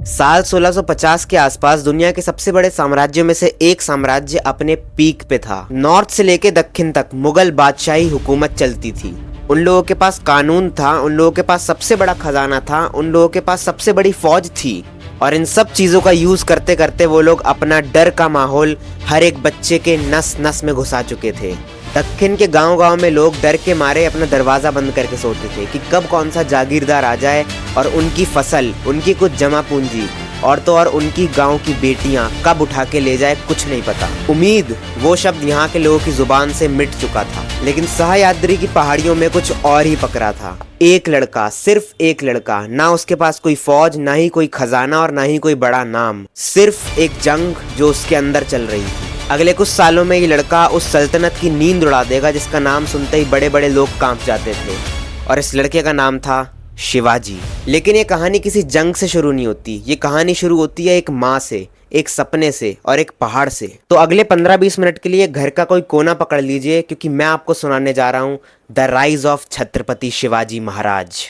साल 1650 के आसपास दुनिया के सबसे बड़े साम्राज्यों में से एक साम्राज्य अपने पीक पे था। नॉर्थ से लेके दक्षिण तक मुगल बादशाही हुकूमत चलती थी। उन लोगों के पास कानून था, उन लोगों के पास सबसे बड़ा खजाना था, उन लोगों के पास सबसे बड़ी फौज थी। और इन सब चीजों का यूज करते करते वो लोग अपना डर का माहौल हर एक बच्चे के नस नस में घुसा चुके थे। दक्षिण के गांव-गांव में लोग डर के मारे अपना दरवाजा बंद करके सोते थे कि कब कौन सा जागीरदार आ जाए और उनकी फसल, उनकी कुछ जमा पूंजी और तो और उनकी गांव की बेटियां कब उठा के ले जाए, कुछ नहीं पता। उम्मीद वो शब्द यहाँ के लोगों की जुबान से मिट चुका था, लेकिन सह्याद्री की पहाड़ियों में कुछ और ही पकड़ा था। एक लड़का, सिर्फ एक लड़का, ना उसके पास कोई फौज, ना ही कोई खजाना और ना ही कोई बड़ा नाम, सिर्फ एक जंग जो उसके अंदर चल रही थी। अगले कुछ सालों में ये लड़का उस सल्तनत की नींद उड़ा देगा जिसका नाम सुनते ही बड़े बड़े लोग कांप जाते थे, और इस लड़के का नाम था शिवाजी। लेकिन ये कहानी किसी जंग से शुरू नहीं होती, ये कहानी शुरू होती है एक माँ से, एक सपने से और एक पहाड़ से। तो अगले 15-20 मिनट के लिए घर का कोई कोना पकड़ लीजिए, क्योंकि मैं आपको सुनाने जा रहा हूँ the rise of Chhatrapati Shivaji Maharaj.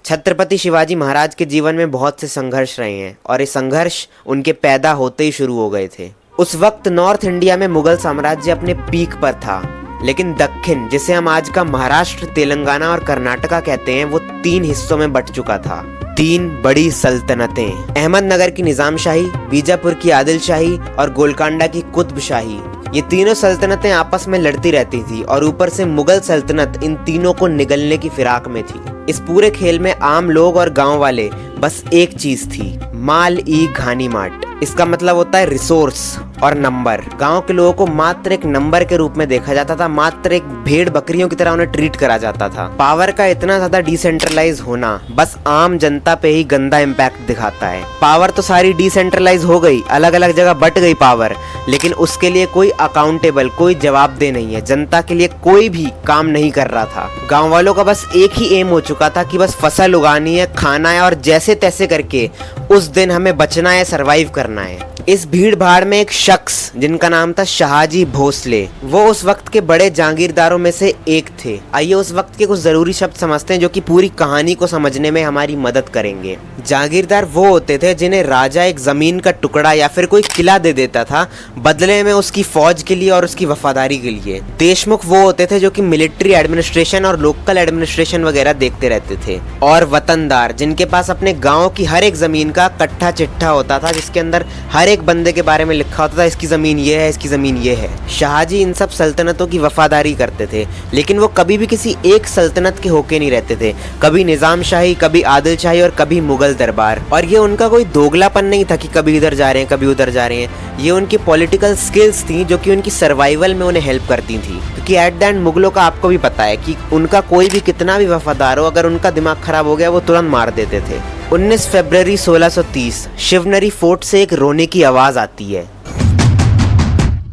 Chhatrapati Shivaji Maharaj के जीवन में बहुत से संघर्ष रहे हैं और ये संघर्ष उनके पैदा होते ही शुरू हो गए थे। उस वक्त नॉर्थ इंडिया में मुगल साम्राज्य अपने पीक पर था, लेकिन दक्षिण, जिसे हम आज का महाराष्ट्र, तेलंगाना और कर्नाटका कहते हैं, वो 3 हिस्सों में बंट चुका था। 3 बड़ी सल्तनतें, अहमदनगर की निजाम शाही, बीजापुर की आदिल शाही और गोलकांडा की कुतुब शाही। ये तीनों सल्तनतें आपस में लड़ती रहती थी और ऊपर से मुगल सल्तनत इन तीनों को निगलने की फिराक में थी। इस पूरे खेल में आम लोग और गांव वाले बस एक चीज थी, माल ई घानी माट। इसका मतलब होता है रिसोर्स और नंबर। गांव के लोगों को मात्र एक नंबर के रूप में देखा जाता था, मात्र एक भेड़ बकरियों की तरह उन्हें ट्रीट करा जाता था। पावर का इतना ज्यादा डिसेंट्रलाइज होना बस आम जनता पे ही गंदा इम्पैक्ट दिखाता है। पावर तो सारी डिसेंट्रलाइज हो गई, अलग अलग जगह बट गई पावर, लेकिन उसके लिए कोई अकाउंटेबल, कोई जवाबदेह नहीं है। जनता के लिए कोई भी काम नहीं कर रहा था। गाँव वालों का बस एक ही एम हो चुका था कि बस फसल उगानी है, खाना है और जैसे तैसे करके उस दिन हमें बचना है, सरवाइव करना है। इस भीड़ भाड़ में एक शख्स जिनका नाम था शाहजी भोसले, वो उस वक्त के बड़े जागीरदारों में से एक थे। आइए उस वक्त के कुछ जरूरी शब्द समझते हैं जो कि पूरी कहानी को समझने में हमारी मदद करेंगे। जागीरदार वो होते थे जिन्हें राजा एक जमीन का टुकड़ा या फिर कोई किला दे देता था बदले में उसकी फौज के लिए और उसकी वफादारी के लिए। देशमुख वो होते थे जो कि मिलिट्री एडमिनिस्ट्रेशन और लोकल एडमिनिस्ट्रेशन वगैरह देखते रहते थे। और वतनदार, जिनके पास अपने गाँव की हर एक जमीन का कट्ठा चिट्ठा होता था, जिसके अंदर हर एक बंदे के बारे में लिखा होता था, इसकी जमीन ये है, इसकी जमीन ये है। शाहजी इन सब सल्तनतों की वफादारी करते थे, लेकिन वो कभी भी किसी एक सल्तनत के होके नहीं रहते थे। कभी निजाम शाही, कभी आदिल शाही और कभी मुगल दरबार। और ये उनका कोई दोगलापन नहीं था कि कभी इधर जा रहे हैं, कभी उधर जा रहे हैं। ये उनकी पॉलिटिकल स्किल्स थी जो कि उनकी सर्वाइवल में उन्हें हेल्प करती थी। क्योंकि एट द एंड मुगलों का आपको भी पता है कि उनका कोई भी कितना भी वफादार हो, अगर उनका दिमाग खराब हो गया वो तुरंत मार देते थे। 19 फरवरी 1630 शिवनरी फोर्ट से एक रोने की आवाज आती है।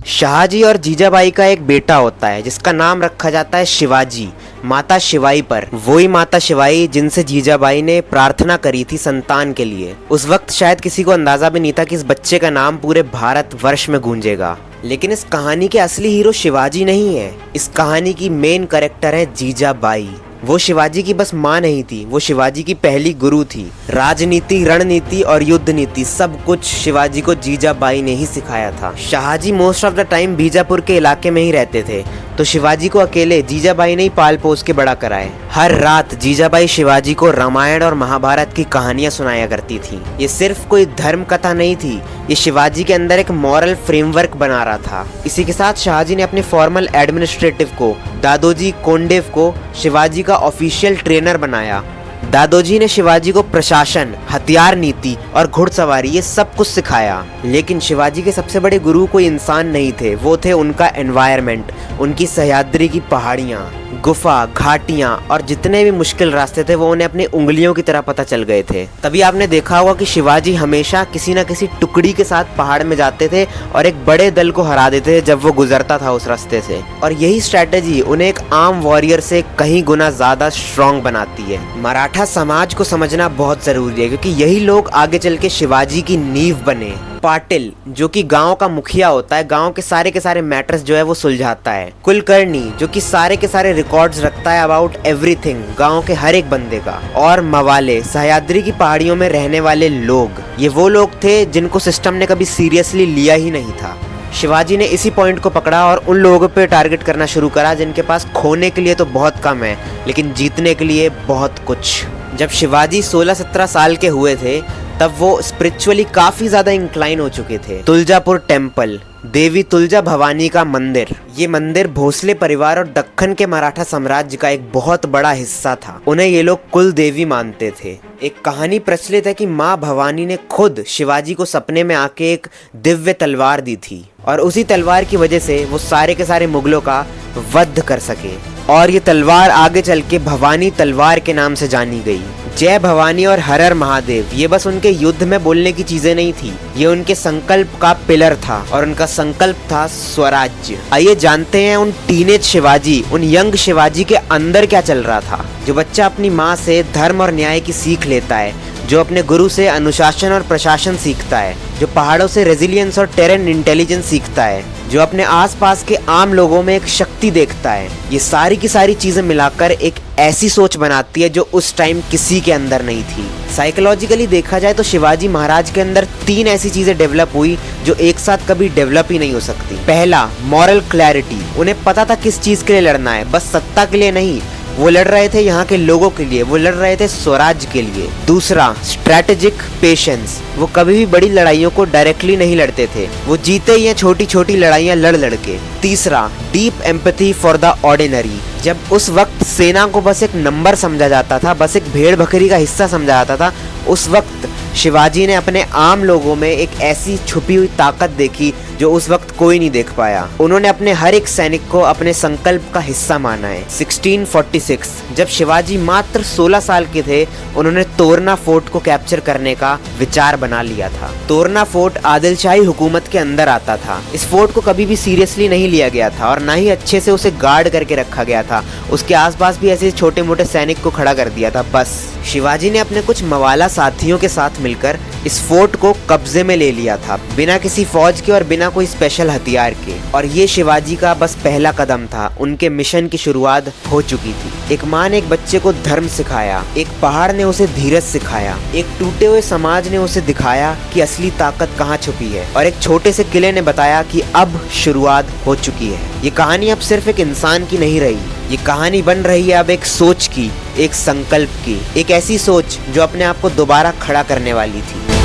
शाहजी और जीजाबाई का एक बेटा होता है जिसका नाम रखा जाता है शिवाजी, माता शिवाई पर। वही माता शिवाई जिनसे जीजाबाई ने प्रार्थना करी थी संतान के लिए। उस वक्त शायद किसी को अंदाजा भी नहीं था कि इस बच्चे का नाम पूरे भारत वर्ष में गूंजेगा। लेकिन इस कहानी के असली हीरो शिवाजी नहीं है, इस कहानी की मेन कैरेक्टर है जीजाबाई। वो शिवाजी की बस माँ नहीं थी, वो शिवाजी की पहली गुरु थी। राजनीति, रणनीति और युद्ध नीति सब कुछ शिवाजी को जीजाबाई ने ही सिखाया था। Shahji most of the time Bijapur के इलाके में ही रहते थे, तो शिवाजी को अकेले जीजाबाई ने ही पाल पोस के बड़ा कराए। हर रात जीजाबाई शिवाजी को रामायण और महाभारत की कहानियां सुनाया करती थी। ये सिर्फ कोई धर्म कथा नहीं थी, ये शिवाजी के अंदर एक मॉरल फ्रेमवर्क बना रहा था। इसी के साथ शाहजी ने अपने फॉर्मल एडमिनिस्ट्रेटिव को, दादोजी कोंडेव को, शिवाजी का ऑफिशियल ट्रेनर बनाया। दादोजी ने शिवाजी को प्रशासन, हथियार नीति और घुड़सवारी ये सब कुछ सिखाया। लेकिन शिवाजी के सबसे बड़े गुरु कोई इंसान नहीं थे, वो थे उनका एनवायरनमेंट, उनकी सह्याद्री की पहाड़ियाँ, गुफा, घाटियाँ और जितने भी मुश्किल रास्ते थे वो उन्हें अपनी उंगलियों की तरह पता चल गए थे। तभी आपने देखा होगा कि शिवाजी हमेशा किसी न किसी टुकड़ी के साथ पहाड़ में जाते थे और एक बड़े दल को हरा देते थे जब वो गुजरता था उस रास्ते से। और यही स्ट्रैटेजी उन्हें एक आम वॉरियर से कहीं गुना ज्यादा स्ट्रॉन्ग बनाती है। मराठा मराठा समाज को समझना बहुत जरूरी है, क्योंकि यही लोग आगे चल के शिवाजी की नींव बने। पाटिल, जो कि गांव का मुखिया होता है, गांव के सारे मैटर्स जो है वो सुलझाता है। कुलकर्णी, जो कि सारे के सारे रिकॉर्ड्स रखता है अबाउट एवरीथिंग, गांव के हर एक बंदे का। और मवाले, सह्याद्री की पहाड़ियों में रहने वाले लोग, ये वो लोग थे जिनको सिस्टम ने कभी सीरियसली लिया ही नहीं था। शिवाजी ने इसी पॉइंट को पकड़ा और उन लोगों पे टारगेट करना शुरू करा जिनके पास खोने के लिए तो बहुत कम है, लेकिन जीतने के लिए बहुत कुछ। जब शिवाजी 16-17 साल के हुए थे, तब वो स्पिरिचुअली काफी ज्यादा इंक्लाइन हो चुके थे। तुलजापुर टेम्पल, देवी तुलजा भवानी का मंदिर, ये मंदिर भोसले परिवार और दक्कन के मराठा साम्राज्य का एक बहुत बड़ा हिस्सा था। उन्हें ये लोग कुल देवी मानते थे। एक कहानी प्रचलित है कि माँ भवानी ने खुद शिवाजी को सपने में आके एक दिव्य तलवार दी थी, और उसी तलवार की वजह से वो सारे के सारे मुगलों का वध कर सके, और ये तलवार आगे चल के भवानी तलवार के नाम से जानी गई। जय भवानी और हर हर महादेव, ये बस उनके युद्ध में बोलने की चीजें नहीं थी, ये उनके संकल्प का पिलर था, और उनका संकल्प था स्वराज्य। आइए जानते हैं उन टीनेज शिवाजी, उन यंग शिवाजी के अंदर क्या चल रहा था। जो बच्चा अपनी माँ से धर्म और न्याय की सीख लेता है, जो अपने गुरु से अनुशासन और प्रशासन सीखता है, जो पहाड़ों से रेजिलियंस और टेरेन इंटेलिजेंस सीखता है, जो अपने आसपास के आम लोगों में एक शक्ति देखता है, ये सारी की सारी चीजें मिलाकर एक ऐसी सोच बनाती है जो उस टाइम किसी के अंदर नहीं थी। साइकोलॉजिकली देखा जाए तो शिवाजी महाराज के अंदर 3 ऐसी चीजें डेवलप हुई जो एक साथ कभी डेवलप ही नहीं हो सकती। पहला, मॉरल क्लैरिटी, उन्हें पता था किस चीज के लिए लड़ना है, बस सत्ता के लिए नहीं, वो लड़ रहे थे यहाँ के लोगों के लिए, वो लड़ रहे थे स्वराज के लिए। दूसरा, स्ट्रैटेजिक पेशेंस, वो कभी भी बड़ी लड़ाइयों को डायरेक्टली नहीं लड़ते थे, वो जीते ही छोटी छोटी लड़ाइयाँ लड़ के। तीसरा, deep empathy for the ordinary, जब उस वक्त सेना को बस एक नंबर समझा जाता था, बस एक भेड़ बकरी का हिस्सा समझा जाता था, उस वक्त शिवाजी ने अपने आम लोगों में एक ऐसी छुपी हुई ताकत देखी जो उस वक्त कोई नहीं देख पाया। उन्होंने अपने हर एक सैनिक को अपने संकल्प का हिस्सा माना है। 1646, जब शिवाजी मात्र 16 साल के थे, उन्होंने तोरना फोर्ट को कैप्चर करने का विचार बना लिया था। तोरना फोर्ट आदिलशाही हुकूमत के अंदर आता था। इस फोर्ट को कभी भी सीरियसली नहीं लिया गया था और ना ही अच्छे से उसे गार्ड करके रखा गया था। उसके आसपास भी ऐसे छोटे मोटे सैनिक को खड़ा कर दिया था बस। शिवाजी ने अपने कुछ मवाला साथियों के साथ मिलकर इस फोर्ट को कब्जे में ले लिया था, बिना किसी फौज के और बिना कोई स्पेशल हथियार के। और ये शिवाजी का बस पहला कदम था, उनके मिशन की शुरुआत हो चुकी थी। एक माँ ने एक बच्चे को धर्म सिखाया, एक पहाड़ ने उसे धीरज सिखाया, एक टूटे हुए समाज ने उसे दिखाया कि असली ताकत कहाँ छुपी है, और एक छोटे से किले ने बताया कि अब शुरुआत हो चुकी है। ये कहानी अब सिर्फ एक इंसान की नहीं रही, ये कहानी बन रही है अब एक सोच की, एक संकल्प की, एक ऐसी सोच जो अपने आप को दोबारा खड़ा करने वाली थी।